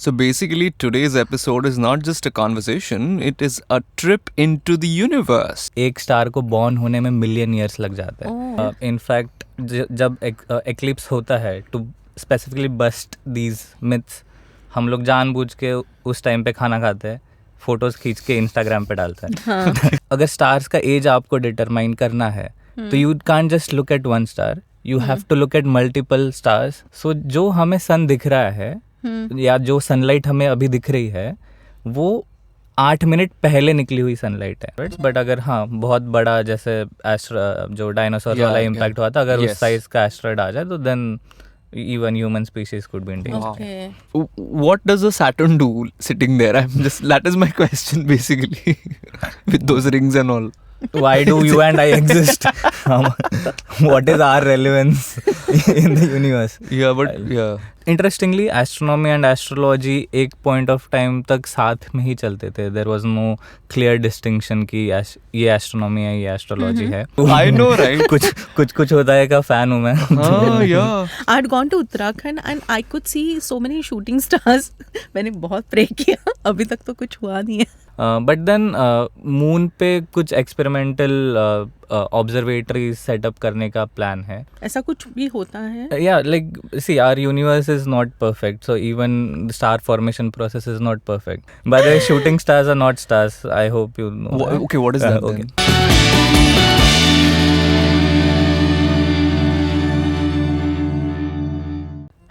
So basically, today's episode is not just a conversation, it is a trip into the universe. एक star को born होने में million years लग जाते हैं. इनफैक्ट जब एक्लिप्स होता है to specifically bust these myths, हम लोग जानबूझ के उस टाइम पे खाना खाते हैं, फोटोज खींच के इंस्टाग्राम पे डालते हैं. अगर स्टार्स का एज आपको डिटरमाइन करना है तो you can't just look at one star, you have to look at multiple stars. So जो हमें सन दिख रहा है या जो सनलाइट हमें अभी दिख रही है वो 8 मिनट पहले निकली हुई सनलाइट है. बट अगर हाँ बहुत बड़ा जैसे जो डायनासोर वाला इम्पैक्ट हुआ था, अगर उस साइज का एस्ट्रॉइड आ जाए तो then even human species could be in danger. Okay. What does a Saturn do sitting there? That is my question basically. With those rings and all. Why do you and I exist? What is our relevance in the universe? Yeah, but yeah. Interestingly, astronomy and astrology एक point of time तक साथ में ही चलते थे. There was no clear distinction कि ये astronomy है, ये astrology है. I know, right? कुछ होता है का fan हूँ मैं. Yeah. I had gone to Uttarakhand and I could see so many shooting stars. मैंने बहुत pray किया, अभी तक तो कुछ हुआ नहीं है. बट देन मून पे कुछ एक्सपेरिमेंटल ऑब्जर्वेटरी सेटअप करने का प्लान है. ऐसा कुछ भी होता है? या like see our universe is not perfect, so even the star formation process is not perfect. But the shooting stars are not stars. I hope you know. Okay, what is that then?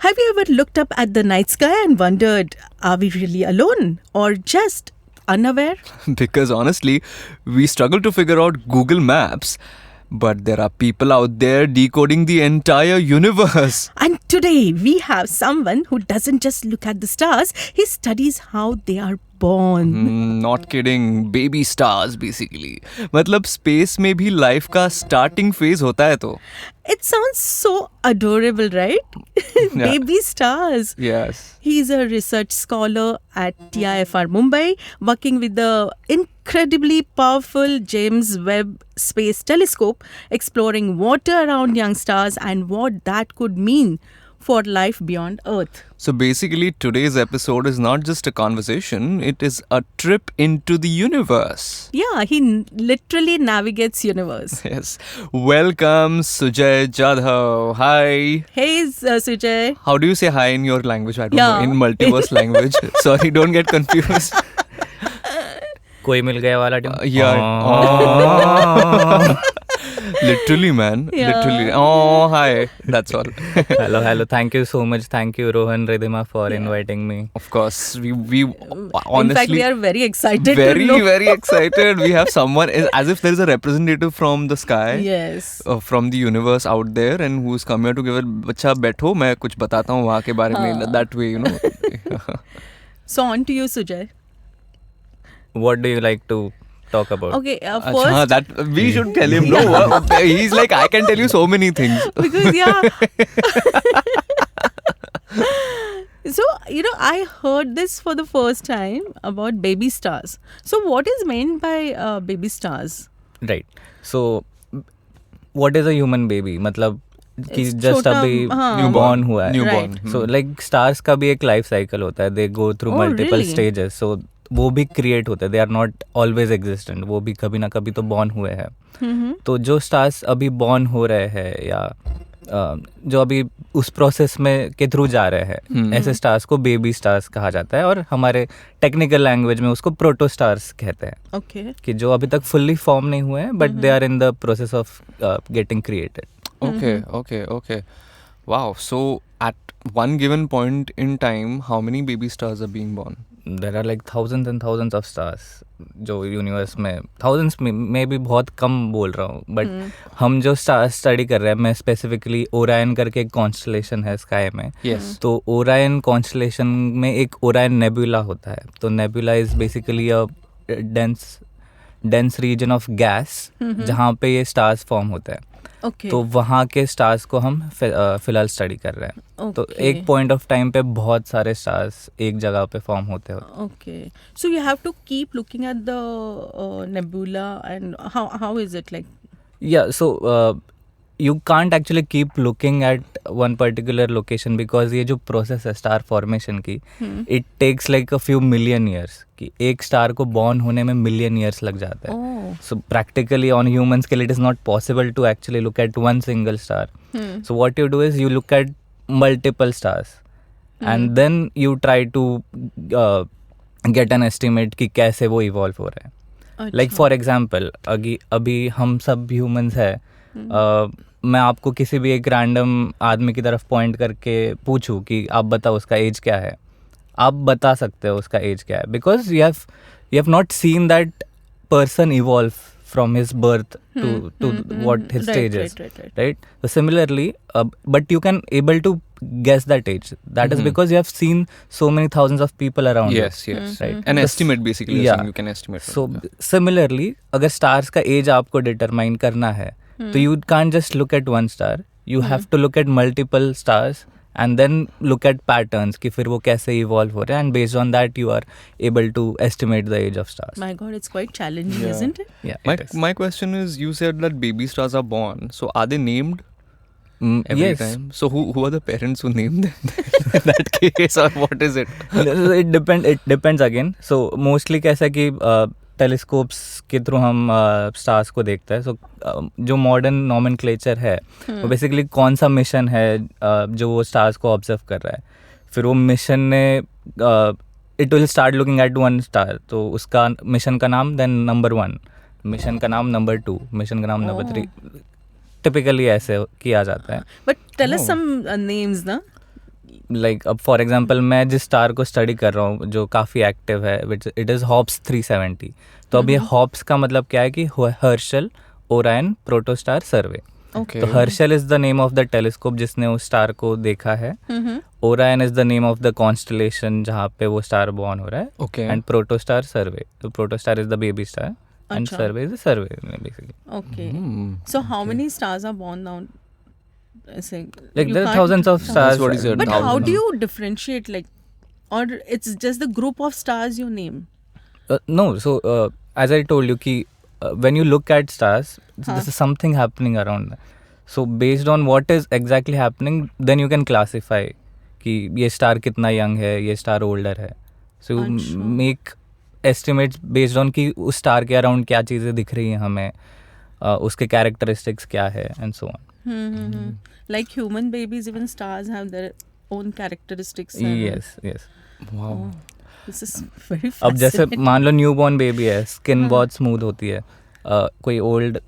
Have you ever looked up at the night sky and wondered, are we really alone or just unaware? Because honestly, we struggle to figure out Google Maps, but there are people out there decoding the entire universe. And today we have someone who doesn't just look at the stars, he studies how they are born. Not kidding, baby stars basically. मतलब space में भी life का starting phase होता है तो. It sounds so adorable, right? Baby stars. Yes. He is a research scholar at TIFR Mumbai, working with the incredibly powerful James Webb Space Telescope, exploring water around young stars and what that could mean for life beyond Earth. So basically, today's episode is not just a conversation, it is a trip into the universe. Yeah, he literally navigates universe. Yes. Welcome, Sujay Jadhav. Hi. Hey, Sujay. How do you say hi in your language? I don't know. In multiverse language. Sorry, don't get confused. कोई मिल गया वाला team. Literally, man. Yeah. Literally. Oh, hi. That's all. Hello. Thank you so much. Thank you, Rohan Ridhima, for inviting me. Of course, we honestly. In fact, we are very excited. Very excited. We have someone, as if there is a representative from the sky. Yes. From the universe out there, and who's come here to give it. बच्चा बैठो, मैं कुछ बताता हूँ वहाँ के बारे में. That way, you know. So on to you, Sujay. What do you like to talk about? Okay, Achha, first. that we should tell him. No, he's like, I can tell you so many things. Because yeah. So, you know, I heard this for the first time about baby stars. So, what is meant by baby stars? Right. So, what is a human baby? मतलब कि just अभी newborn हुआ है. Newborn. So like stars का भी एक life cycle होता है. They go through multiple stages. So वो भी क्रिएट होते हैं. They are not always existent. वो भी कभी ना कभी तो बॉर्न हुए हैं. तो जो स्टार्स अभी बॉर्न हो रहे हैं या जो अभी उस प्रोसेस में के थ्रू जा रहे हैं, ऐसे स्टार्स को बेबी स्टार्स कहा जाता है. और हमारे टेक्निकल लैंग्वेज में उसको प्रोटो स्टार्स कहते हैं. Okay. कि जो अभी तक फुल्ली फॉर्म नहीं हुए हैं, but they are in the process of getting created. Okay. Wow. So at one given point in time, how many baby stars are being born? There are like thousands and thousands of stars जो universe में. thousands में भी बहुत कम बोल रहा हूँ, but हम जो स्टार स्टडी कर रहे हैं, मैं स्पेसिफिकली ओरायन करके एक कॉन्स्टलेशन है स्काई में. Yes. तो ओरायन कॉन्स्टलेशन में एक ओरायन नेबुला होता है. तो nebula is basically a dense region of gas जहाँ पे ये स्टार्स फॉर्म होते हैं. Okay. तो वहाँ के स्टार्स को हम फिलहाल स्टडी कर रहे हैं. तो एक पॉइंट ऑफ टाइम पे बहुत सारे स्टार्स एक जगह पे फॉर्म होते हैं. Okay. So you have to keep looking at the nebula and how is it like? Yeah, so you can't actually keep looking at one particular location because ये जो process है star formation की, it takes like a few million years. कि एक star को born होने में million years लग जाता है. So practically on human scale it is not possible to actually look at one single star. So what you do is you look at multiple stars and then you try to get an estimate कि कैसे वो evolve हो रहा है. Like for example, अभी हम सब humans है, मैं आपको किसी भी एक रैंडम आदमी की तरफ पॉइंट करके पूछूं कि आप बताओ उसका एज क्या है, आप बता सकते हो उसका एज क्या है because you have not seen that person evolve from his birth to what his stage is, right? So similarly, but you can able to guess that age. That is because you have seen so many thousands of people around you. Yes. Right. An estimate basically. Yeah. You can estimate. So similarly, अगर stars का age आपको determine करना है, तो you can't just look at one star. You have to look at multiple stars. And then look at patterns कि फिर वो कैसे evolve हो रहे हैं and based on that you are able to estimate the age of stars. My God, it's quite challenging, isn't it? Yeah. My question is, you said that baby stars are born. So are they named every Yes. time? So who are the parents who name them in that case, or what is it? It depends again. So mostly कैसा कि telescopes के through हम stars को देखते हैं. सो जो modern nomenclature है वो बेसिकली कौन सा मिशन है जो वो स्टार्स को ऑब्जर्व कर रहा है. फिर वो मिशन ने it will start looking at one star, तो उसका मिशन का नाम देन नंबर 1, मिशन का नाम नंबर 2, मिशन का नाम नंबर 3. टिपिकली ऐसे किया जाता है. But tell us some names, na? Like अब फॉर एग्जांपल मैं जिस स्टार को स्टडी कर रहा हूँ जो काफ़ी एक्टिव है, इट इज़ हॉब्स 370. तो अब ये हॉब्स का मतलब क्या है कि Herschel Orion protostar survey. Okay. तो Herschel is the name of the telescope जिसने उस स्टार को देखा है. Orion is the name of the constellation जहाँ पे वो स्टार बॉर्न हो रहा है. Okay. एंड प्रोटोस्टार सर्वे, तो protostar is the baby star and अच्छा. Survey is the survey basically. Okay. So how many stars are born now? Like there are thousands of stars. That's what he said. But how thousands. do you differentiate, like, or it's just the group of stars you name? No, so as I told you कि when you look at stars, this is something happening around. So based on what is exactly happening, then you can classify कि ये star कितना young है, ये star older है. So you make estimates based on कि उस star के around क्या चीज़ें दिख रही हैं हमें, उसके characteristics क्या है and so on. Like human babies, even stars have their own characteristics. Yes. Wow. This is very अब जैसे fascinating. मान लो न्यूबॉर्न बेबी है, स्किन बहुत स्मूथ होती है. कोई ओल्ड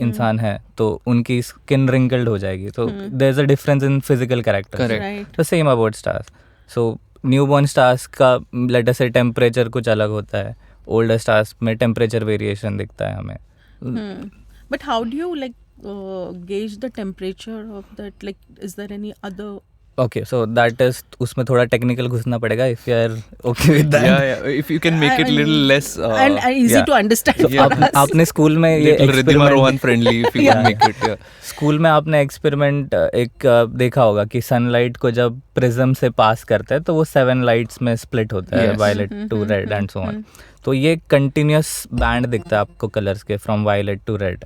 इंसान है तो उनकी स्किन रिंकल्ड हो जाएगी. तो there is a difference in physical character. Correct. Right. तो same about stars. So newborn stars का लेट अस से टेम्परेचर कुछ अलग होता है, ओल्डर स्टार्स में टेम्परेचर वेरिएशन दिखता है हमें. But how do you like gauge the temperature of that? Like, is there any other? Okay so that is, उसमें थोड़ा टेक्निकल घुसना पड़ेगा if you are okay with that. Yeah. If you can make it I little mean, less. And easy yeah. to understand. Yeah. for us. आपने school में ये little Ridhima experiment- Rohan friendly if you can make it. Yeah. School में आपने experiment एक देखा होगा कि sunlight को जब प्रिज्म से पास करता है तो वो 7 लाइट्स में स्प्लिट होता है, Yes. Violet to red and so on. तो ये कंटिन्यूस बैंड दिखता है आपको कलर्स के from violet to red.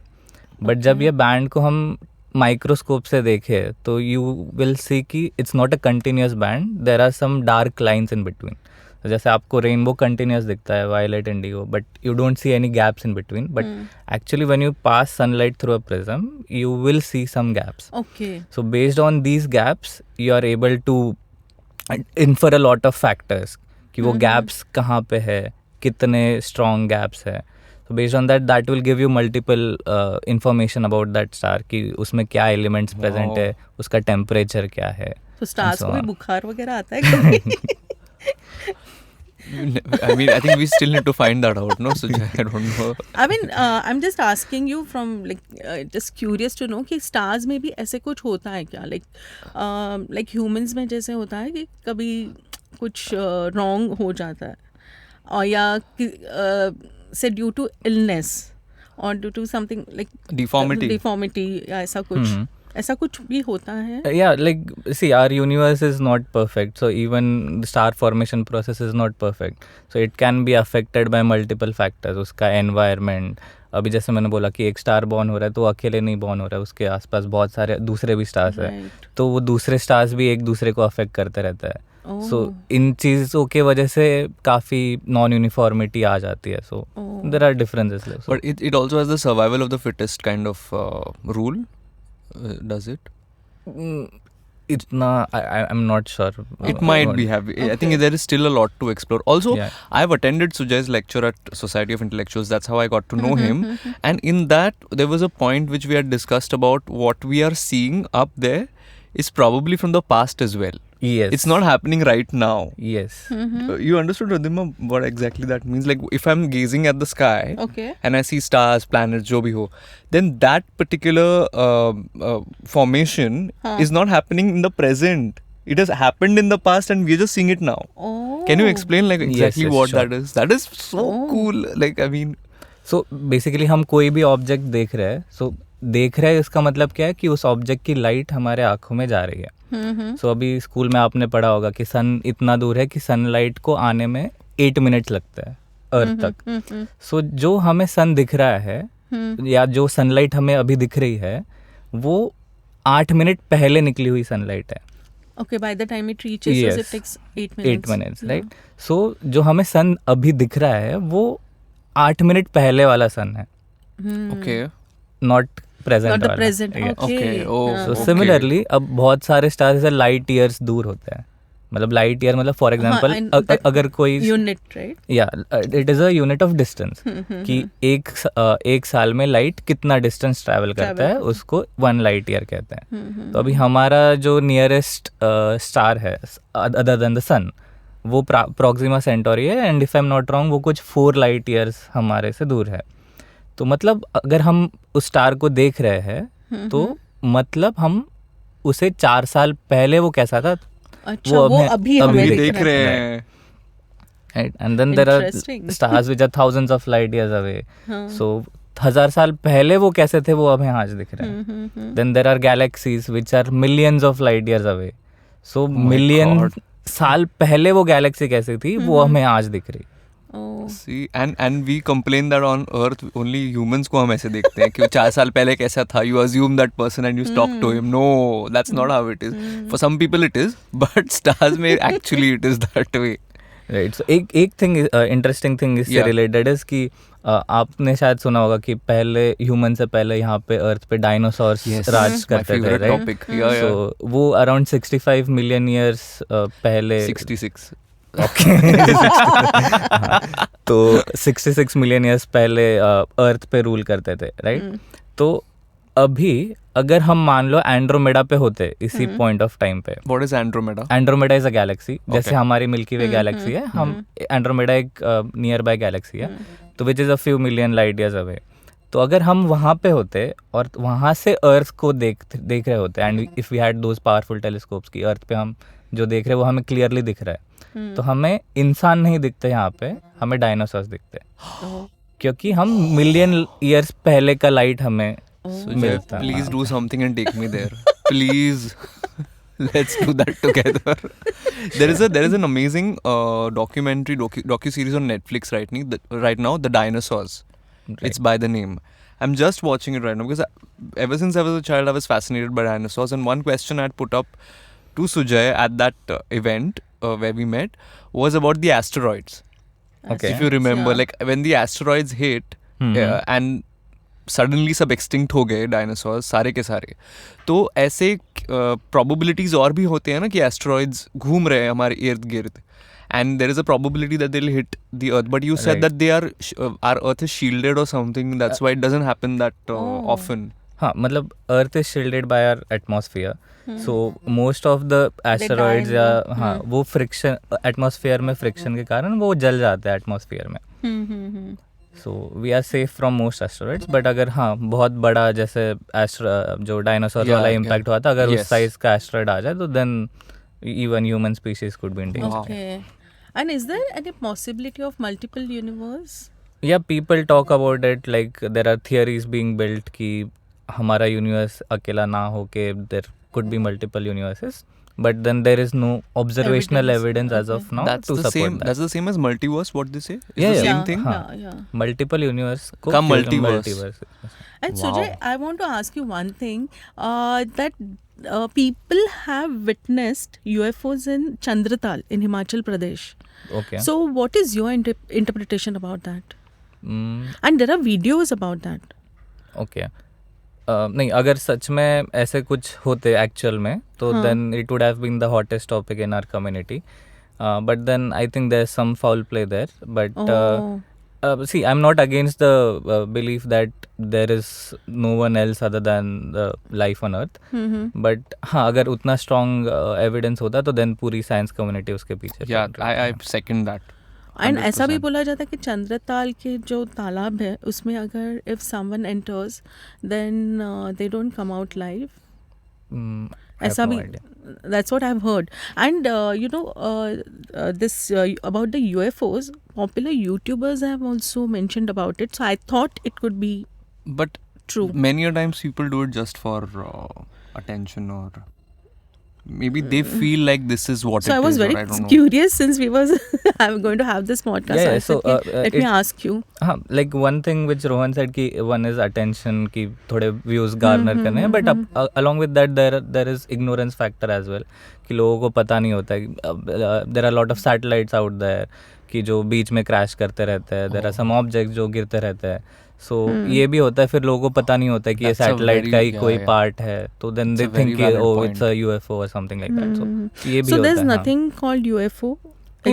But जब ये बैंड को हम माइक्रोस्कोप से देखें तो यू विल सी कि it's not a continuous band, there are some dark lines in between. तो जैसे आपको रेनबो कंटिन्यूस दिखता है, violet indigo, but you don't see any gaps in between. But actually when you pass sunlight through a prism you will see some gaps. Okay. So based on these gaps, you are able to infer a lot of factors कि वो gaps कहाँ पे है, कितने strong gaps है. So based on that, that will give you multiple information about that star कि उसमें क्या elements present है, उसका temperature क्या है. So stars so को भी on. बुखार वगैरह आता है कभी? I mean, I think we still need to find that out. No, Sujay, I don't know. I mean, I'm just asking you from like just curious to know कि stars में भी ऐसे कुछ होता है क्या? Like humans में जैसे होता है कि कभी कुछ wrong हो जाता है, और या say due to illness or due to something like deformity या ऐसा कुछ, ऐसा कुछ भी होता है? Yeah, like see, our universe is not perfect, so even the star formation process is not perfect. So it can be affected by multiple factors. उसका environment, अभी जैसे मैंने बोला कि एक स्टार बॉर्न हो रहा है तो वो अकेले नहीं बॉर्न हो रहा है, उसके आसपास बहुत सारे दूसरे भी स्टार्स हैं, Right. तो वो दूसरे स्टार्स भी एक दूसरे को अफेक्ट करते रहता है. Oh. सो इन चीज़ों के वजह से काफ़ी नॉन यूनिफॉर्मिटी आ जाती है. So there are differences. But it also has the survival of the fittest kind of rule. Does it? इतना I am not sure. It might be heavy. I think there is still a lot to explore. Also, Yeah. I've attended Sujay's lecture at Society of Intellectuals. That's how I got to know him. And in that, there was a point which we had discussed about what we are seeing up there is probably from the past as well. Yes. It's not happening right now. Yes. You understood, Radhima, what exactly that means? Like, if I'm gazing at the sky Okay. and I see stars, planets, jo bhi ho, then that particular formation is not happening in the present. It has happened in the past and we're just seeing it now. Oh. Can you explain like exactly yes, what sure. that is? That is so cool. Like, I mean, so basically हम कोई भी object देख रहे हैं, सो देख रहे हैं इसका मतलब क्या है कि उस ऑब्जेक्ट की लाइट हमारे आँखों में जा रही है. सो अभी स्कूल में आपने पढ़ा होगा कि सन इतना दूर है कि सनलाइट को आने में 8 मिनट्स लगता है अर्थ तक. सो जो हमें सन दिख रहा है या जो सनलाइट हमें अभी दिख रही है वो 8 मिनट पहले निकली हुई सनलाइट है. Okay, by the time it reaches us, Yes. it takes 8 minutes. 8 minutes right. So जो हमें सन अभी दिख रहा है वो 8 मिनट पहले वाला सन है, okay. Not present Not the वाला. present. Yeah. Okay. Okay. Oh, सो okay. सिमिलरली अब बहुत सारे स्टार्स से लाइट ईयर्स दूर होते हैं. मतलब लाइट ईयर मतलब फॉर and एग्जांपल that अगर कोई Unit, right? या it is a unit of distance कि एक साल में लाइट कितना डिस्टेंस ट्रैवल करता है उसको 1 लाइट ईयर कहते हैं. तो अभी हमारा जो नियरेस्ट स्टार है अदर देन द सन वो प्रॉक्सिमा सेंटोरी है, and if I am not wrong वो कुछ 4 लाइट ईयर्स हमारे से दूर है. तो मतलब अगर हम उस स्टार को देख रहे हैं तो मतलब हम उसे 4 साल पहले वो कैसा था अच्छा, वो अभी हमें अभी दिख देख रहा रहे है. हैं. right? And then there are Interesting. stars which are thousands of light years away. So 1000 साल पहले वो कैसे थे वो हमें आज दिख रहे हैं. Then there are galaxies which are millions of light years away. So million God. साल पहले वो गैलेक्सी कैसी थी वो हमें आज दिख रही. Oh. See, and we complain that on Earth only humans को हम ऐसे देखते हैं कि 4 साल पहले कैसा था. You assume that person and you talk to him. No, that's not how it is. For some people it is, but stars में actually it is that way. Right. So एक थिंग इंटरेस्टिंग थिंग इससे Yeah. Related is कि आपने शायद सुना होगा कि पहले ह्यूमन से पहले यहाँ पे अर्थ पे डायनासोर्स Yes, राज my करते थे, favorite right. topic. Yeah, yeah. सो वो अराउंड 65 मिलियन ईयर्स पहले 66. ओके. तो 66 मिलियन ईयर्स पहले अर्थ पे रूल करते थे, राइट. तो अभी अगर हम मान लो एंड्रोमेडा पे होते इसी पॉइंट ऑफ टाइम पे. What is Andromeda? Andromeda is a Galaxy, जैसे Okay. हमारी मिल्की वे गैलेक्सी है, हम एंड्रोमेडा एक नियर बाय गैलेक्सी है, तो which is a few million light years away. तो अगर हम वहाँ पे होते और वहाँ से अर्थ को देख रहे होते and if we had those powerful telescopes की अर्थ पे हम जो देख रहे हैं वो हमें क्लियरली दिख रहा है, तो हमें इंसान नहीं दिखते यहाँ पे, हमें डायनासोर्स दिखते हैं क्योंकि हम मिलियन ईयर्स पहले का लाइट हमें मिलता है. Please do something and take me there. Please. Let's do that together. There is an amazing docu series on Netflix right now, The Dinosaurs. It's by the name. I'm just watching it right now because ever since I was a child, I was fascinated by dinosaurs. And one question I had put up to Sujay at that event where we met was about the asteroids. Okay. If you remember, Yeah. like when the asteroids hit and suddenly सब extinct हो गए dinosaur सारे के सारे, तो ऐसे probabilities और भी होते हैं ना कि एस्टेरॉइड्स घूम रहे हैं हमारे इर्द गिर्द, and there is a probability that they will hit the earth, but you said that they are our earth is shielded और something, that's why it doesn't happen that often. हाँ, मतलब earth is shielded by our atmosphere, so most of the asteroids या हाँ वो friction atmosphere में friction के कारण वो जल जाते हैं एटमॉस्फेयर में. So we are safe from most asteroids. But अगर हाँ बहुत बड़ा जैसे जो डायनासोर वाला इम्पैक्ट हुआ था, अगर उस साइज का एस्टेरॉइड आ जाए तो then even human species could be in danger. Okay. And is there any possibility of multiple universe? या people talk about it, like there are theories being built कि हमारा यूनिवर्स अकेला ना हो के there could be multiple universes. but then there is no observational Evidence. evidence as Okay. of now That's to the support same. that. That's the same as multiverse. What they say. It's Yeah, the yeah. same thing. हाँ. Yeah. Multiple universe को का fusion multiverse. And Wow. Sujay, I want to ask you one thing. That people have witnessed UFOs in Chandratal in Himachal Pradesh. Okay. So, what is your interpretation about that? Mm, And there are videos about that. Okay नहीं, अगर सच में ऐसे कुछ होते actual में तो हाँ. Then it would have been the hottest topic in our community, but then I think there is some foul play there, but Oh. see, I'm not against the belief that there is no one else other than the life on earth, Mm-hmm. but हाँ, अगर उतना strong evidence होता तो then पूरी science community उसके पीछे Yeah, पड़ रही I है. second that. एंड ऐसा भी 100%. बोला जाता है कि चंद्रताल के जो तालाब है उसमें अगर if someone enters then they don't come out live. Mm, I have ऐसा no भी idea. that's what I've heard. And this about the UFOs, popular YouTubers have also mentioned about it, so I thought it could be But true. many a times people do it just for attention, or maybe they feel like this is what So it I was is, or very I don't know. curious since we was I'm going to have this podcast. Yeah, so I yeah, said so, कि, let me it- ask you. हाँ, like one thing which Rohan said कि one is attention कि थोड़े views garner करने हैं, but along with that there is ignorance factor as well कि लोगों को पता नहीं होता है. There are a lot of satellites out there कि जो बीच में क्रैश करते रहते हैं. There are some objects जो गिरते रहते हैं. So ये भी होता है, फिर लोगों को पता नहीं होता है कि ये That's a सैटेलाइट very- का ही yeah, कोई yeah. पार्ट है, तो then It's they a very think कि valid oh point. it's a UFO or something like that. So ये भी So होता there's है. हाँ. nothing called UFO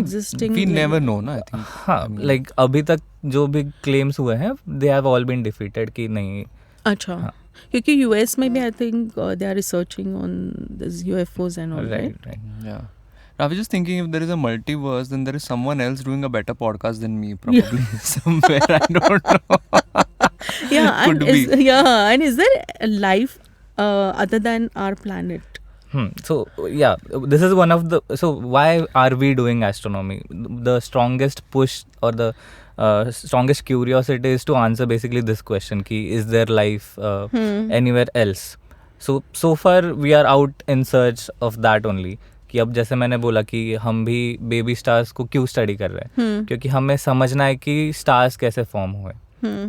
existing. We in- never know, na. I think. हाँ, I mean, like अभी तक जो भी claims हुए हैं they have all been defeated कि नहीं. अच्छा. हाँ. क्योंकि US में भी I think they are researching on this UFOs and all, right? Right. yeah. I was just thinking, if there is a multiverse, then there is someone else doing a better podcast than me, probably somewhere. I don't know. Yeah, and Could be. and is there a life other than our planet? So yeah, this is one of the. So why are we doing astronomy? The strongest push or the strongest curiosity is to answer basically this question: ki is there life anywhere else? So far we are out in search of that only. कि अब जैसे मैंने बोला कि हम भी baby stars को क्यों स्टडी कर रहे हैं, क्योंकि हमें समझना है कि स्टार्स कैसे फॉर्म हुए.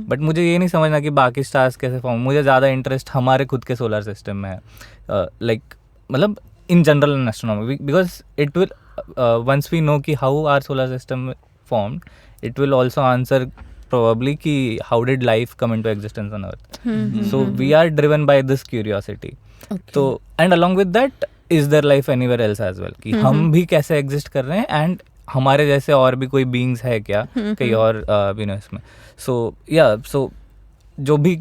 बट मुझे ये नहीं समझना कि बाकी स्टार्स कैसे फॉर्म. मुझे ज़्यादा इंटरेस्ट हमारे खुद के सोलर सिस्टम में है, लाइक मतलब in general in astronomy, because it will once we know कि how are solar system formed, it will also answer probably कि how did life come into existence on earth. So we are driven by this curiosity. Okay. तो and along with that is there life anywhere else as well, कि हम भी कैसे exist कर रहे हैं and हमारे जैसे और भी कोई beings है क्या कहीं और यूनिवर्स में. So yeah, so जो भी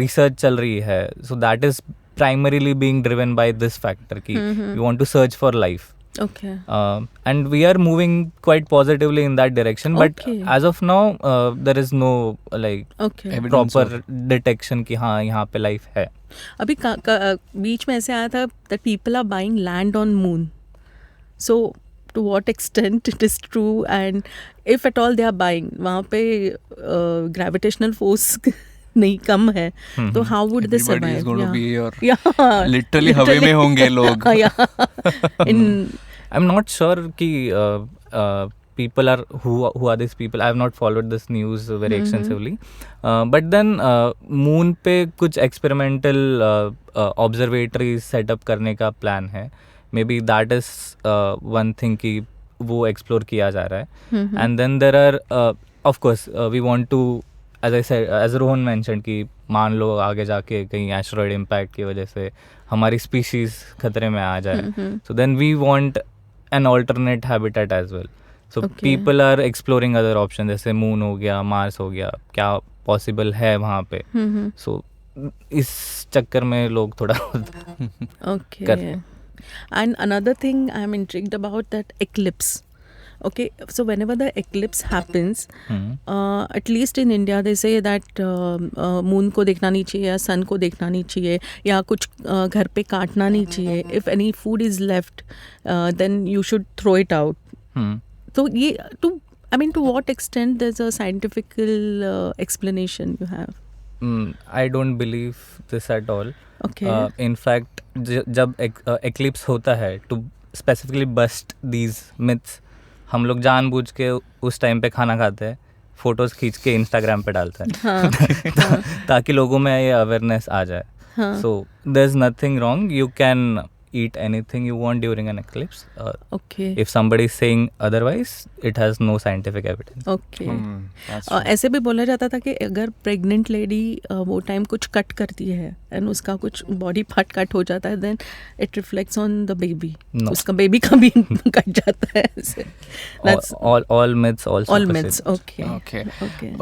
research चल रही है, so that is primarily being driven by this factor कि we want to search for life. Okay. And we are moving quite positively in that direction, but Okay. as of now there is no like Okay. Evidence proper of- detection कि हाँ यहाँ पे life है. अभी बीच में ऐसे आया था that people are buying land on moon. So to what extent it is true, and if at all they are buying, वहाँ पे gravitational force नहीं कम है, तो how would they Everybody survive? is going to be here. Yeah. Literally हवे में होंगे लोग. Yeah. In I'm not sure कि people are who are these people. I have not followed this news very extensively, but then moon पे कुछ experimental observatories set up करने का plan है. Maybe that is one thing कि वो explore किया जा रहा है. And then there are of course we want to, as I said, as Rohan mentioned कि मान लो आगे जाके कहीं एस्ट्रॉइड इम्पैक्ट की वजह से हमारी स्पीशीज खतरे में आ जाए, so then we want an alternate habitat as well. So Okay. people are exploring other options, जैसे मून हो गया, मार्स हो गया, क्या पॉसिबल है वहाँ पे. So इस चक्कर में लोग थोड़ा okay. करते. And another thing I'm intrigued about, that eclipse. Okay, so whenever the eclipse happens, at least in India they say that moon को देखना नहीं चाहिए या sun को देखना नहीं चाहिए या कुछ घर पे काटना नहीं चाहिए. If any food is left, then you should throw it out. So ये to what extent there's a scientific explanation you have? I don't believe this at all. Okay. In fact, जब एक्लिप्स होता है to specifically bust these myths, हम लोग जानबूझ के उस time पे खाना खाते हैं, फोटोज खींच के इंस्टाग्राम पे डालते हैं हाँ, ताकि लोगों में ये अवेयरनेस आ जाए. हाँ. So there's nothing wrong. You can eat anything you want during an eclipse. Okay. If somebody is saying otherwise, it has no scientific evidence. Okay. That's ऐसे भी बोला जाता था कि अगर प्रेग्नेंट लेडी वो टाइम कुछ कट करती है एंड उसका कुछ बॉडी पार्ट कट हो जाता है, then it reflects on the baby. No. उसका बेबी का भी कट जाता है ऐसे. All myths also. All proceed. myths. Okay. Okay. Okay.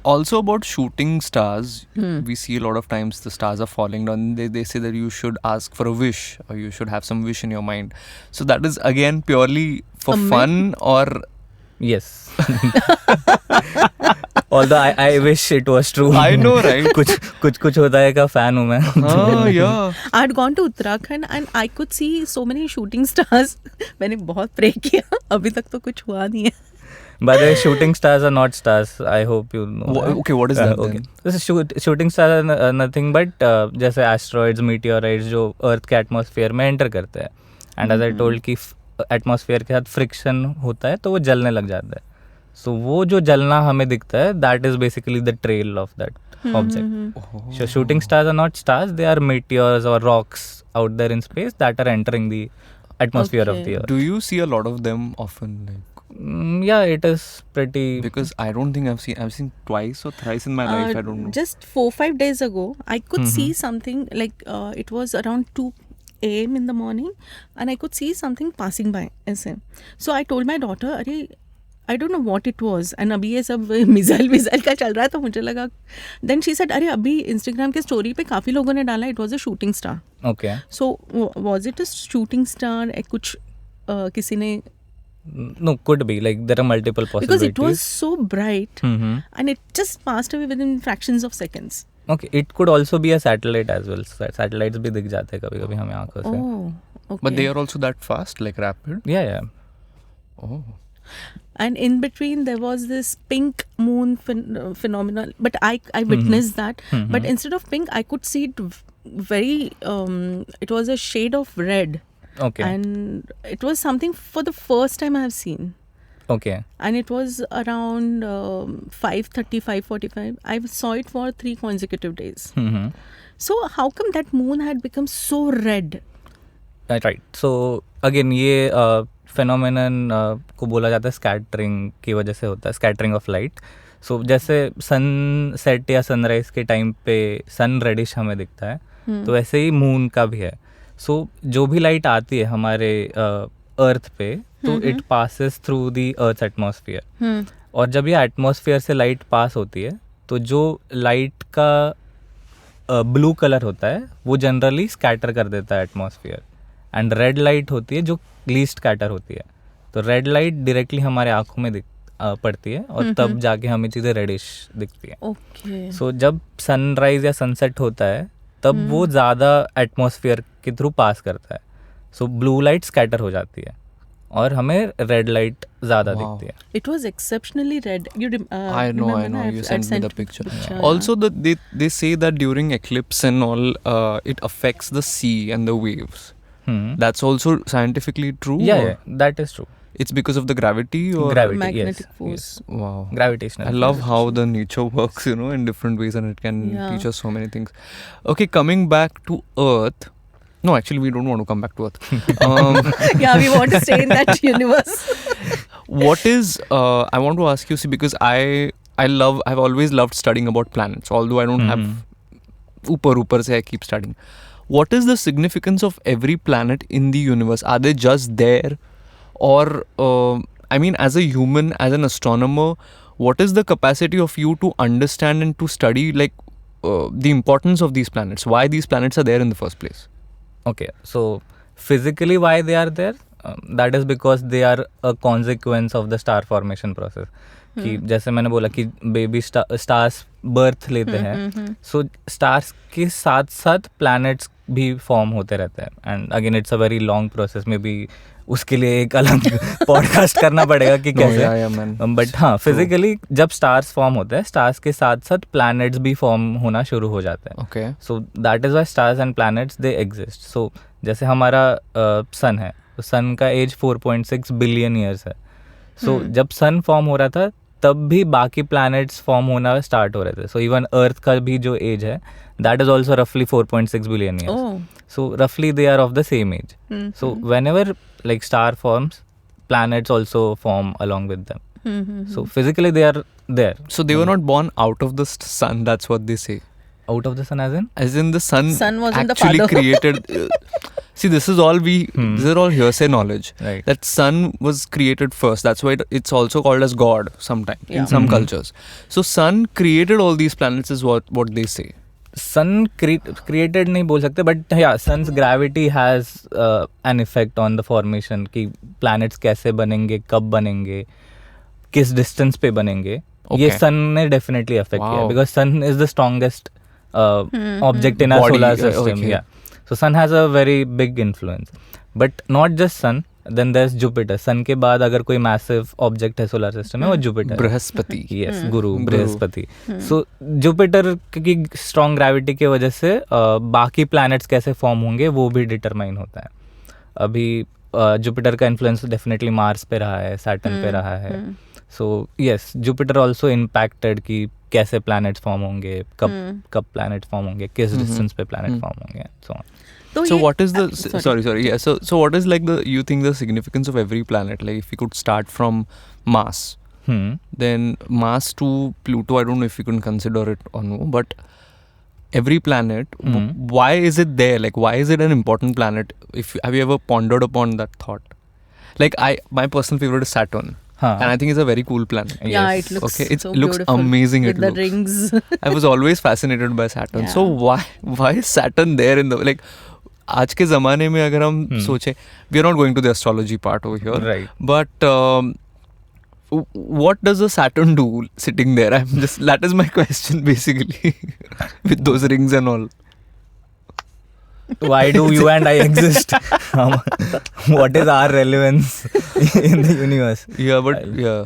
Also about shooting stars, Hmm. we see a lot of times the stars are falling down. They say that you should ask for a wish, or you should have some wish in your mind. So that is again purely for A myth? fun, or Yes. Although I wish it was true. I know, right? कुछ होता है का fan हूँ मैं. yeah. I had gone to Uttarakhand and I could see so many shooting stars. मैंने बहुत pray किया, अभी तक तो कुछ हुआ नहीं है. By the way, shooting stars are not stars. I hope you know. that. Okay, what is that Okay. then? This is shooting stars are nothing but जैसे asteroids, meteorites जो Earth के atmosphere में enter करते हैं. And as I told कि atmosphere के साथ friction होता है तो वो जलने लग जाता है. So वो जो जलना हमें दिखता है, that is basically the trail of that object. So shooting stars are not stars. They are meteors or rocks out there in space that are entering the atmosphere of Okay. the Earth. Do you see a lot of them often? Like, Yeah, it is pretty. because I don't think I've seen twice or thrice in my life. I don't know. Just 4-5 days ago, I could see something like it was around 2 a.m. in the morning, and I could see something passing by. ऐसे. So I told my daughter, अरे I don't know what it was, and अभी ये सब missile का चल रहा है तो मुझे लगा. Then she said, अरे अभी Instagram के स्टोरी पे काफ़ी लोगों ने डाला, it was a shooting star. Okay. So was it a shooting star? कुछ किसी ने, No, could be. Like there are multiple possibilities. because it was so bright Mm-hmm. and it just passed away within fractions of seconds. Okay, it could also be a satellite as well. Satellites भी दिख जाते हैं कभी-कभी हमें आंखों से. Oh, okay. But they are also that fast, like rapid. Yeah, yeah. Oh. And in between there was this pink moon phenomenon, but I witnessed that. But instead of pink, I could see it very it was a shade of red. Okay. And it was something for the first time I have seen. Okay. And it was around 5:30, 5:45. I saw it for 3 consecutive days. Mm-hmm. So how come that moon had become so red? Right. So again ये phenomenon को बोला जाता है scattering की वजह से होता है, स्कैटरिंग ऑफ लाइट. सो जैसे सन सेट या सनराइज के टाइम पे सन रेडिश हमें दिखता है, तो वैसे ही मून का भी है. सो जो भी लाइट आती है हमारे अर्थ पे, तो it passes through the earth atmosphere. और जब ये एटमॉस्फेयर से लाइट पास होती है तो जो लाइट का ब्लू कलर होता है वो जनरली स्कैटर कर देता है एटमॉस्फेयर. एंड रेड लाइट होती है जो लीस्ट स्कैटर होती है. तो रेड लाइट डायरेक्टली हमारे आँखों में पड़ती है और तब जाके हमें चीज़ें रेडिश दिखती है. Okay. सो जब सनराइज या सनसेट होता है तब वो ज़्यादा एटमॉस्फेयर के थ्रू पास करता है. सो ब्लू लाइट स्कैटर हो जाती है और हमें रेड लाइट ज़्यादा Wow. दिखती है. It was exceptionally red. You I know. remember na? You I'd sent me the you picture. yeah. Also, they say that during eclipse and all, it affects the sea and the waves. That's also scientifically true. Yeah, or yeah, that is true. It's because of the gravity or Gravity, magnetic yes, force. Wow. Gravitational. I love how the nature works, in different ways, and it can Yeah. teach us so many things. Okay, coming back to Earth. No, actually, we don't want to come back to Earth. Yeah, we want to stay in that universe. What is? I want to ask you, see, because I've always loved studying about planets. Although I don't have upar se, I keep studying. What is the significance of every planet in the universe? Are they just there? Or, I mean, as a human, as an astronomer, what is the capacity of you to understand and to study, like, the importance of these planets? Why these planets are there in the first place? Okay, so physically why they are there? That is because they are a consequence of the star formation process. कि जैसे मैंने बोला कि baby stars birth लेते हैं, सो stars के साथ साथ प्लैनेट्स भी फॉर्म होते रहते हैं and again it's a very long process may be उसके लिए एक अलग पॉडकास्ट करना पड़ेगा कि कैसे बट हाँ फिजिकली जब स्टार्स फॉर्म होते हैं स्टार्स के साथ साथ प्लैनेट्स भी फॉर्म होना शुरू हो जाते हैं okay so that is why stars and planets they exist so जैसे हमारा सन है तो सन का एज 4.6 बिलियन ईयर्स है सो जब सन फॉर्म हो रहा था तब भी बाकी प्लैनेट्स फॉर्म होना स्टार्ट हो रहे थे सो इवन अर्थ का भी जो एज है दैट इज ऑल्सो रफली 4.6 बिलियन ईयर्स सो रफली they are of the same age so whenever like star forms planets also form along with them so physically they are there So they were not born out of the sun. That's what they say. out of the sun as in The sun, Sun wasn't the actually father. created. See, this is all These are all hearsay knowledge. right That sun was created first. That's why it's also called as God sometime in Yeah. some Mhm. cultures. So sun created all these planets is what they say. Sun created नहीं बोल सकते but या sun's gravity has an effect on the formation कि planets कैसे बनेंगे कब बनेंगे किस डिस्टेंस पे बनेंगे ये Okay. सन ने डेफिनेटली अफेक्ट किया Wow. Because sun is the strongest object in our Body, solar system okay. या so sun has a very big influence but not just sun then there is Jupiter sun के बाद अगर कोई massive object है solar system में वो Jupiter Brihaspati. Yes गुरु गुरु। बृहस्पति सो जुपिटर की स्ट्रॉन्ग ग्रेविटी की वजह से बाकी प्लैनेट्स कैसे फॉर्म होंगे वो भी डिटरमाइन होता है अभी जुपिटर का इन्फ्लुएंस डेफिनेटली मार्स पे रहा है सैटर्न पे रहा है so yes Jupiter also impacted कि कैसे प्लैनेट्स फॉर्म होंगे कब प्लैनेट्स फॉर्म होंगे किस डिस्टेंस पे प्लैनेट फॉर्म होंगे सो So ये- what is the sorry. sorry yeah so what is like you think the significance of every planet, like if we could start from Mars, then Mars to Pluto, I don't know if you can consider it or no, but every planet, why is it there? Like, why is it an important planet? Have you ever pondered upon that thought? Like, my personal favorite is Saturn, and I think it's a very cool planet. Yeah, Yes. it looks Okay, it so looks beautiful amazing. with It the looks. rings. I was always fascinated by Saturn. Yeah. So why is Saturn there in the like? आज के ज़माने में अगर हम सोचें, we are not going to the astrology part over here, Right. but what does a Saturn do sitting there? That is my question basically, with those rings and all. why do you and I exist what is our relevance in the universe Yeah, but yeah,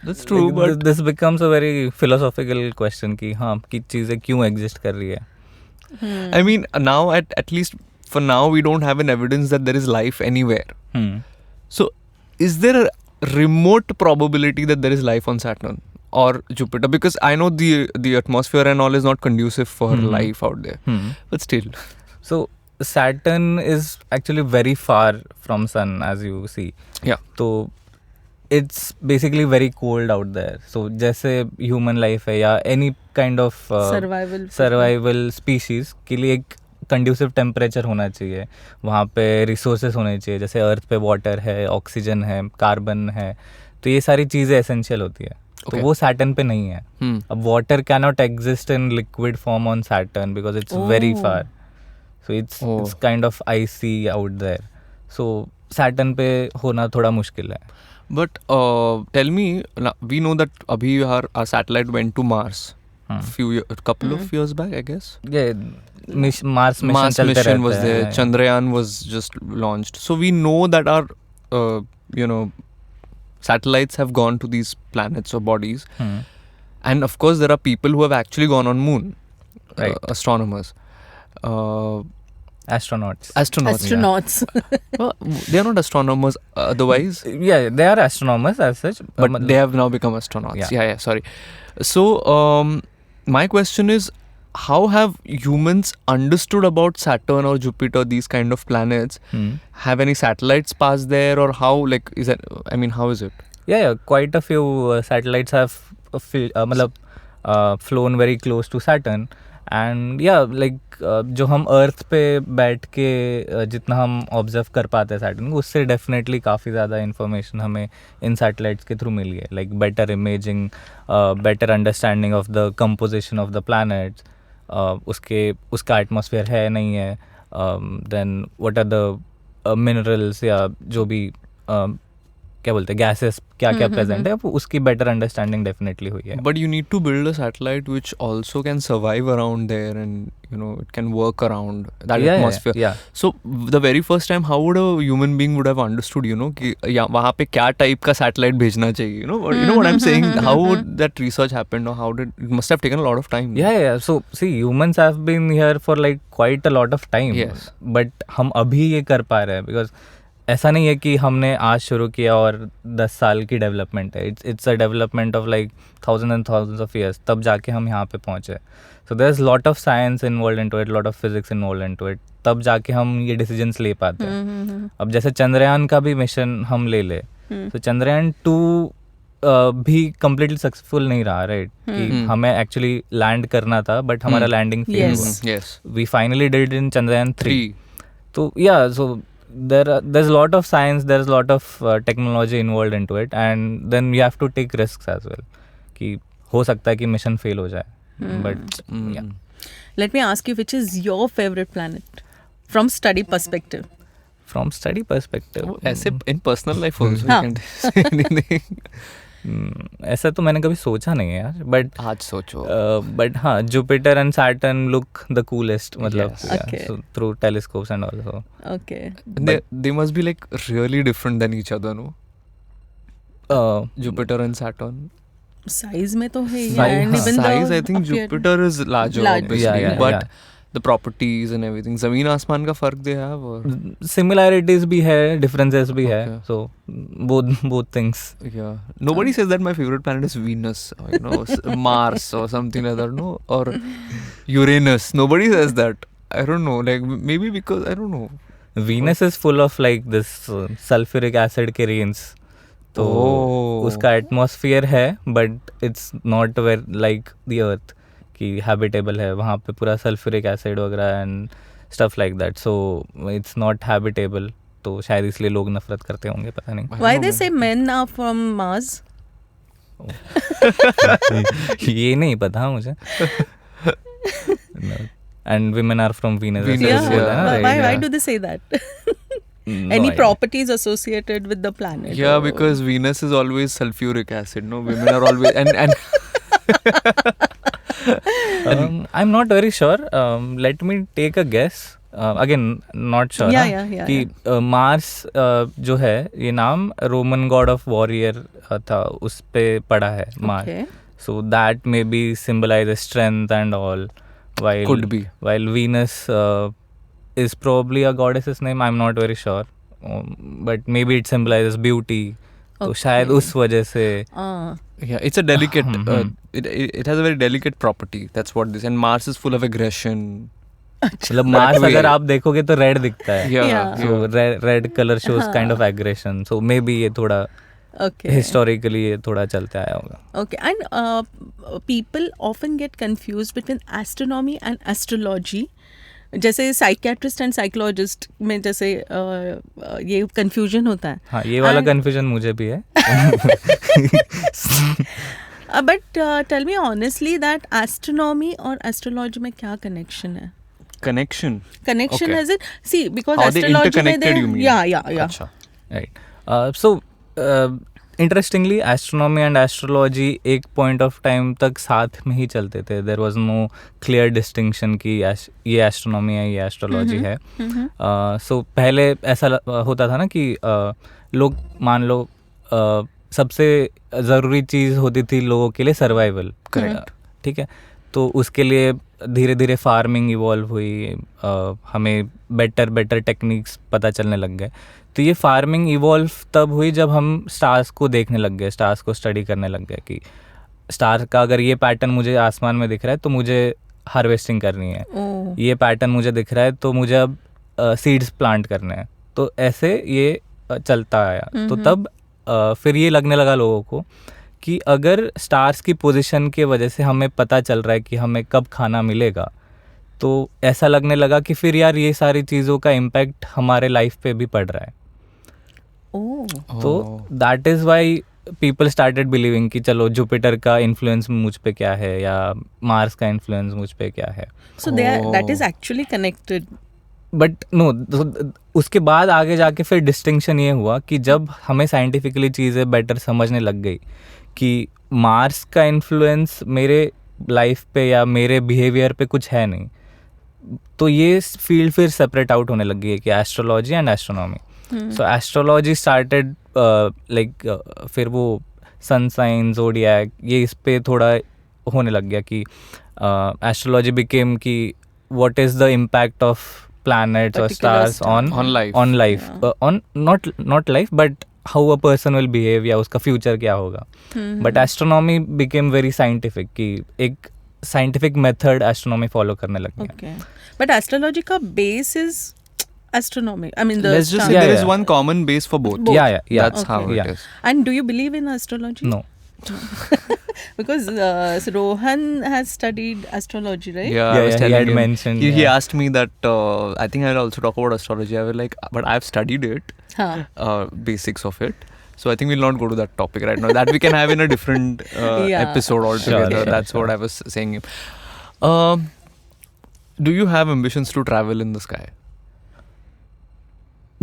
that's true. Like, But this becomes a very philosophical question कि हाँ कि चीज़ें क्यों exist कर रही है I mean, now at least for now we don't have an evidence that there is life anywhere. So is there a remote probability that there is life on Saturn or Jupiter? Because I know the atmosphere and all is not conducive for life out there. But still. So Saturn is actually very far from Sun as you see. Yeah. तो it's basically very cold out there. So जैसे human life है या any kind of survival species के लिए एक conducive temperature होना चाहिए वहाँ पे रिसोर्सेज होने चाहिए जैसे अर्थ पे वाटर है ऑक्सीजन है कार्बन है तो ये सारी चीज़ें एसेंशियल होती है तो Okay. वो सैटर्न पे नहीं है अब water can not exist in liquid form on Saturn because it's very far so it's kind of icy out there so Saturn पे होना थोड़ा मुश्किल है But tell me, we know that abhi our satellite went to Mars couple of years back, I guess. Mars mission was there. Chandrayaan was just launched. So we know that our satellites have gone to these planets or bodies. And of course there are people who have actually gone on moon. Right. Astronomers. Astronauts. Well, they are not astronomers otherwise. Yeah, they are astronomers as such. But they have now become astronauts. Yeah, sorry. So, my question is, how have humans understood about Saturn or Jupiter, these kind of planets? Have any satellites passed there, or how, like, is that, I mean, how is it? Yeah, quite a few satellites have flown very close to Saturn. And या like जो हम अर्थ पे बैठ के जितना हम observe कर पाते हैं सैटर्न को उससे डेफिनेटली काफ़ी ज़्यादा इन्फॉर्मेशन हमें इन सैटेलाइट्स के थ्रू मिली है like better imaging better understanding of the composition of the planets उसका एटमॉस्फेयर है नहीं है then what are the minerals या जो भी क्या बोलते हैं गैसेस क्या क्या प्रेजेंट है, उसकी बेटर अंडरस्टैंडिंग डेफिनेटली हुई है. But you need to build a satellite which also can survive around there, and it can work around that atmosphere. Yeah. So the very first time, how would a human being would have understood, कि वहाँ पे क्या type का satellite भेजना चाहिए, what I'm saying? How would that research happen, or how did it must have taken a lot of time? Yeah. So see, humans have been here for like quite a lot of time. Yes. But हम अभी ये कर पा रहे हैं because ऐसा नहीं है कि हमने आज शुरू किया और 10 साल की डेवलपमेंट है. It's a development of like thousand and thousands of years, तब जाके हम यहाँ पे पहुँचे. So there is lot of science involve into it, lot of physics involve into it, तब जाके हम ये डिसीजंस ले पाते हैं. अब जैसे चंद्रयान का भी मिशन हम ले ले, तो चंद्रयान 2 भी कम्प्लीटली सक्सेसफुल नहीं रहा, राइट? कि हमें एक्चुअली लैंड करना था बट हमारा लैंडिंग फेल हुआ. Yes. We finally did in Chandrayaan 3. तो या सो there's a lot of science, there's a lot of technology involved into it, and then you have to take risks as well. कि हो सकता है कि मिशन फेल हो जाए, but yeah. Let me ask you, which is your favorite planet from study perspective? From study perspective, ऐसे in personal life also you हाँ. can say anything. ऐसा तो मैंने कभी सोचा नहीं है यार, बट आज सोचो. बट हाँ, Jupiter and Saturn look the coolest, मतलब Yes. Okay. so through telescopes and also. Okay. They must be like really different than each other, no? Jupiter and Saturn. Size में तो है ही, Size, and हाँ. even Size, the I think appear- Jupiter is larger, Large. obviously, Yeah, but yeah. the properties and everything, ज़मीन आसमान का फर्क they have, or Similarities भी है, differences भी है, Okay. so both things. yeah. Nobody says that my favorite planet is Venus, or Mars or something like that, no, or Uranus. Nobody says that. I don't know, like maybe because I don't know. Venus is full of like this sulfuric acid के rains. तो Oh. उसका atmosphere है, but it's not where like the earth कि habitable है. वहाँ पे पूरा sulphuric acid वगैरह and stuff like that, so it's not habitable. तो शायद इसलिए लोग नफरत करते होंगे, पता नहीं. Why they say men are from Mars? ये नहीं पता मुझे. And women are from Venus. Venus, Why do they say that? Any properties associated with the planet? Yeah, or- because Venus is always sulfuric acid, no? Women are always and I'm not very sure. Let me take a guess. Again, not sure. Yeah, हाँ, yeah, कि Mars जो है, ये नाम Roman God of warrior था, उस पे पड़ा है Mars. Okay. So that maybe symbolizes strength and all. While Could be. While Venus is probably a goddess's name. I'm not very sure. But maybe it symbolizes beauty. तो Okay. शायद उस वजह से yeah, it's a delicate. It has a very delicate property. That's what this. And Mars is full of aggression. मतलब Mars way. अगर आप देखोगे तो रेड दिखता है. Yeah. Yeah. So red colour shows kind of aggression. So may be ये थोड़ा Okay. Historically ये थोड़ा चलते आया होगा. Okay, and people often get confused between astronomy and astrology. जैसे साइकियाट्रिस्ट एंड साइकोलॉजिस्ट में जैसे ये कंफ्यूजन होता है. हाँ, ये वाला And- कंफ्यूजन मुझे भी है. But tell me honestly that astronomy और एस्ट्रोलॉजी में क्या कनेक्शन है? Connection. Connection Okay. as it, see, because How they astrology में interconnected, you mean? yeah. अच्छा. Right. So interestingly astronomy and astrology एक पॉइंट ऑफ टाइम तक साथ में ही चलते थे. There was no clear distinction कि ये एस्ट्रोनॉमी है, ये एस्ट्रोलॉजी है. सो पहले ऐसा होता था ना कि लोग मान लो सबसे ज़रूरी चीज़ होती थी लोगों के लिए सर्वाइवल. Correct. ठीक है. तो उसके लिए धीरे धीरे फार्मिंग इवॉल्व हुई, हमें बेटर टेक्निक्स पता चलने लग गए. तो ये फार्मिंग इवॉल्व तब हुई जब हम स्टार्स को देखने लग गए, स्टार्स को स्टडी करने लग गए कि स्टार का अगर ये पैटर्न मुझे आसमान में दिख रहा है तो मुझे हार्वेस्टिंग करनी है. ये पैटर्न मुझे दिख रहा है तो मुझे अब सीड्स प्लांट करने हैं. तो ऐसे ये चलता आया. तो तब फिर ये लगने लगा लोगों को कि अगर स्टार्स की पोजीशन की वजह से हमें पता चल रहा है कि हमें कब खाना मिलेगा, तो ऐसा लगने लगा कि फिर यार ये सारी चीज़ों का इम्पैक्ट हमारे लाइफ पे भी पड़ रहा है. तो that is why people started believing कि चलो जुपिटर का इन्फ्लुएंस मुझ पे क्या है या मार्स का इन्फ्लुएंस मुझ पे क्या है. So that is actually connected. But no, उसके बाद आगे जाके फिर डिस्टिंक्शन ये हुआ कि जब हमें साइंटिफिकली चीज़ें बेटर समझने लग गई कि मार्स का इन्फ्लुएंस मेरे लाइफ पे या मेरे बिहेवियर पे कुछ है नहीं, तो ये फील्ड फिर सेपरेट आउट होने लग गई है कि astrology and astronomy. So astrology started like फिर वो सन साइन ज़ोडिएक ये इस पे थोड़ा होने लग गया कि एस्ट्रोलॉजी बिकेम कि what is the impact of planets or Particular stars star. On life. on life on not life but how a person will behave या उसका future क्या होगा. But astronomy became very scientific कि एक scientific method astronomy follow करने लग गया. Okay. But astrology का base is astronomy. I mean the Let's just say Yeah, there is yeah. one common base for both. Yeah. That's how Okay. it Yeah. is. And do you believe in astrology? No. Because so Rohan has studied astrology, right? Yeah, I was he telling had him. mentioned. He yeah. asked me that I think I'll also talk about astrology. I was like, but I've studied it, Huh. basics of it. So I think we'll not go to that topic right now. That we can have in a different Yeah. episode altogether. Sure, That's sure. what I was saying. Do you have ambitions to travel in the sky?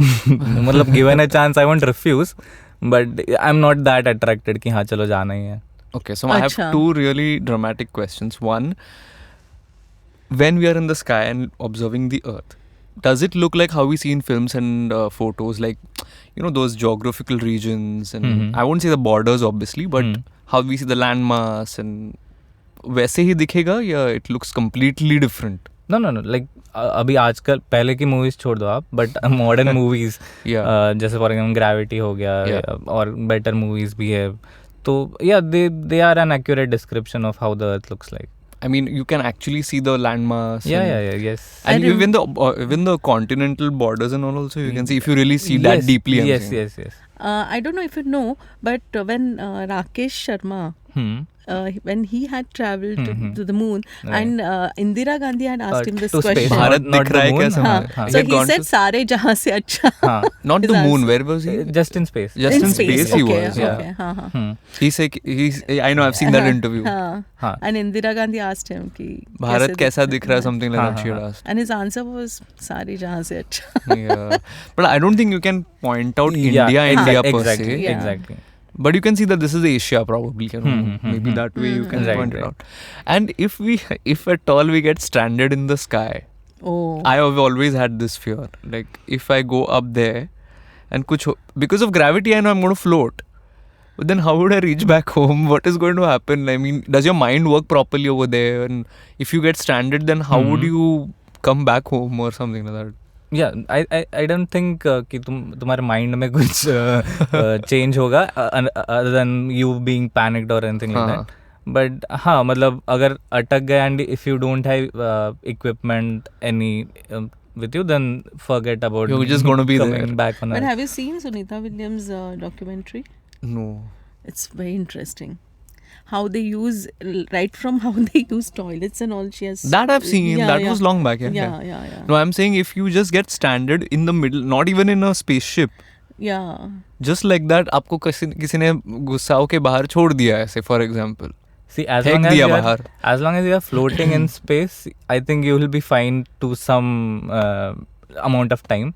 मतलब given a chance I won't refuse, but I'm not that attracted कि हाँ चलो जाना ही है. Okay, so I have Acha. two really dramatic questions. One, when we are in the sky and observing the Earth, does it look like how we see in films and photos, like those geographical regions and Mhm. I won't say the borders obviously, but Hmm. how we see the landmass and वैसे ही दिखेगा या it looks completely different? No, like अभी आजकल पहले की movies छोड़ दो आप, बट मॉडर्न मूवीज Yeah. जैसे फॉर एग्जाम्पल ग्रेविटी हो गया Yeah. और बेटर मूवीज भी है, तो या they are an accurate description of how the earth looks like. I mean, you can actually see the landmass. and- Yes. And I even the continental borders and all also you can see if you really see that deeply. I'm saying. Yes. I don't know if you know, but when Rakesh Sharma, when he had traveled to the moon, Right. and Indira Gandhi had asked him this To space. question. Bharat Not दिख रहा है the moon, कैसा? हाँ, हाँ. हाँ. So had he gone said to- सारे जहाँ से अच्छा. हाँ, Not His the moon. answer. Where was he? just in space. Just in space he okay, was. Okay. हाँ, हाँ. He's I know, I've seen that interview. हाँ. हाँ. And Indira Gandhi asked him कि भारत कैसा दिख रहा है, है? something like हाँ, that she had हाँ. asked. And his answer was सारे जहाँ से अच्छा. Yeah. But I don't think you can point out Yeah, India per exactly, se. Yeah. exactly. But you can see that this is Asia probably. Maybe hmm. that way you can Right, point it right. out. And if at all we get stranded in the sky, Oh. I have always had this fear. Like if I go up there and because of gravity I know I'm going to float. But then how would I reach back home? What is going to happen? I mean, does your mind work properly over there? And if you get stranded, then how would you come back home or something like that? Yeah, I don't think कि तुम्हारे mind में कुछ change होगा other than you being panicked or anything like हाँ. that. But हाँ, मतलब अगर अटक गए and if you don't have equipment any with you, then forget about You're just gonna be coming there. back on But Earth. have you seen Sunita Williams' documentary? No. It's very interesting. How they use, right from how they use toilets and all. She has That I've seen. Yeah, That yeah. was long back. Yeah. No, I'm saying if you just get stranded in the middle, not even in a spaceship, Yeah. just like that, आपको किसी ने गुस्सा के बाहर छोड़ दिया ऐसे, for example. See, as फेंक long as दिया you are, बाहर. as long as you are floating in space, I think you will be fine to some amount of time.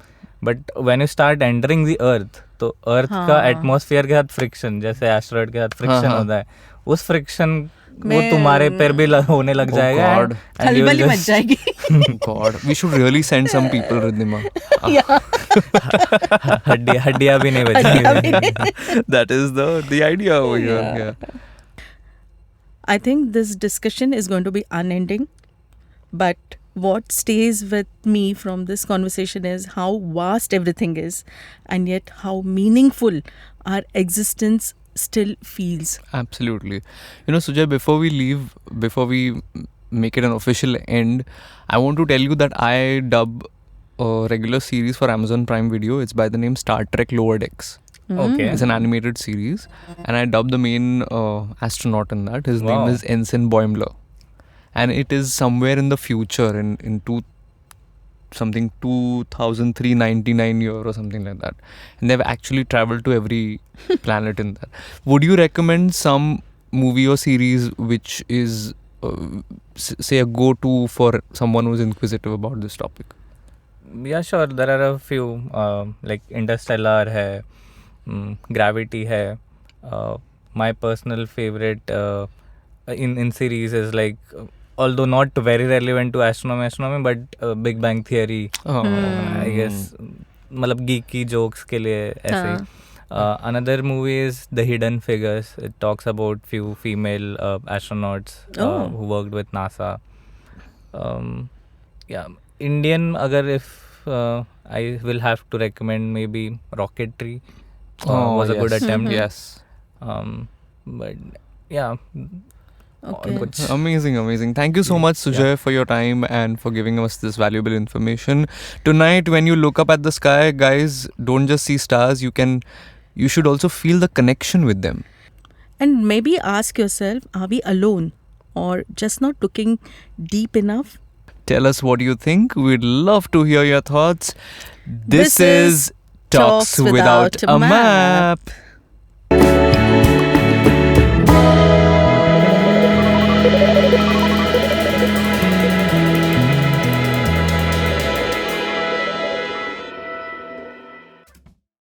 But when you start entering the Earth, तो Earth का हाँ. atmosphere के साथ friction, जैसे asteroid के साथ friction हाँ. होता है, उस friction वो मैं- तुम्हारे पैर भी होने लग Oh जाएगा. God. and you will खलबली मच just- जाएगी. God, we should really send some people, Riddhima. हड्डियाँ भी नहीं बचेंगी. That is the idea over here. Yeah. Yeah. I think this discussion is going to be unending, but what stays with me from this conversation is how vast everything is, and yet how meaningful our existence still feels. Absolutely. Sujay, before we leave, before we make it an official end, I want to tell you that I dub a regular series for Amazon Prime Video. It's by the name Star Trek Lower Decks. Okay. It's an animated series, and I dubbed the main astronaut in that. His Wow. name is Ensign Boimler, and it is somewhere in the future in 2399 year or something like that, and they've actually traveled to every planet in that. Would you recommend some movie or series which is say a go-to for someone who's inquisitive about this topic? Yeah, sure. There are a few like Interstellar है, Gravity है. My personal favorite in series is like, although not very relevant to astronomy, but Big Bang Theory. Oh. I guess मतलब geeky jokes के लिए ऐसे. हाँ. Another movie is The Hidden Figures. It talks about few female astronauts Oh. who worked with NASA. Yeah, Indian agar if I will have to recommend maybe Rocketry. Was a good yes. attempt. Yes. But yeah. Okay. Kuch, Amazing. Thank you so much, Sujay, for your time and for giving us this valuable information. Tonight, when you look up at the sky, guys, don't just see stars. You should also feel the connection with them. And maybe ask yourself, are we alone or just not looking deep enough? Tell us what you think. We'd love to hear your thoughts. This is Talks Without a Map.